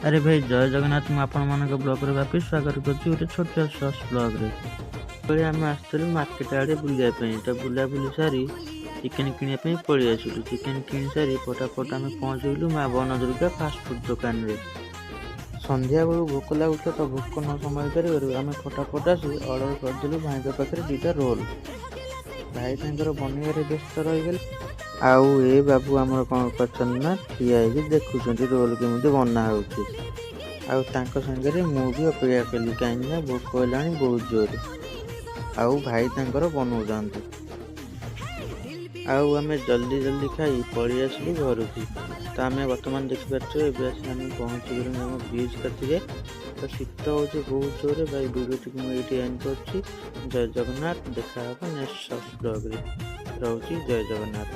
अरे भाई जय जगन्नाथ ମୁଁ ଆପଣମାନଙ୍କ ବ୍ଲଗ୍ରେ ବାପି ସ୍ୱାଗତ କରୁଛି ଗୋଟେ ଛୋଟ ସସ୍ ବ୍ଲଗ୍ରେ। ପରେ ଆମେ ଆସିଥିଲୁ ମାର୍କେଟ ଆଡ଼େ ବୁଲିବା ପାଇଁ। ତ ବୁଲାବୁଲି ସାରି ଚିକେନ୍ କିଣିବା ପାଇଁ ପଳେଇ ଆସିଲୁ। ଚିକେନ୍ କିଣି ସାରି ଫଟାଫଟ ଆମେ ପହଞ୍ଚିଲୁ ମା ବନଦୁର୍ଗା ଫାଷ୍ଟଫୁଡ୍ ଦୋକାନରେ। ସନ୍ଧ୍ୟାବେଳୁ ଭୋକ ଲାଗୁଥିଲା ତ ଭୋକ ନ ସମ୍ଭାଳି ପାରିବାରୁ ଆମେ ଫଟାଫଟ ଆସି ଅର୍ଡ଼ର କରିଦେଲୁ ଭାଇଙ୍କ ପାଖରେ 2ଟା ରୋଲ୍। ଭାଇ ତାଙ୍କର ବନେଇବାରେ ବ୍ୟସ୍ତ ରହିଗଲେ। ଆଉ ଏ ବାବୁ ଆମର କ'ଣ କରିଛନ୍ତି ନା ଠିଆ ହେଇକି ଦେଖୁଛନ୍ତି ରୋଲ୍ କେମିତି ବନା ହେଉଛି। ଆଉ ତାଙ୍କ ସାଙ୍ଗରେ ମୁଁ ବି ଅପେକ୍ଷା କଲି କାହିଁକିନା ଭୋକ ହେଲାଣି ବହୁତ ଜୋରରେ। ଆଉ ଭାଇ ତାଙ୍କର ବନଉଛନ୍ତି। ଆଉ ଆମେ ଜଲ୍ଦି ଖାଇ ପଳେଇ ଆସିଲୁ ଘରକୁ। ତ ଆମେ ବର୍ତ୍ତମାନ ଦେଖିପାରୁଛୁ ଏବେ ଆସି ଆମେ ପହଞ୍ଚିଗଲୁ ଆମ ବ୍ରିଜ୍ କତିରେ। ତ ଶୀତ ହେଉଛି ବହୁତ ଜୋରରେ। ଭାଇ ଭିଡ଼ିଓଟିକୁ ମୁଁ ଏଇଠି ଏଣ୍ଡ କରୁଛି। ଜୟ ଜଗନ୍ନାଥ। ଦେଖା ହେବ ନେକ୍ସଟ ବ୍ଲଗ୍ରେ। ରହୁଛି ଜୟ ଜଗନ୍ନାଥ।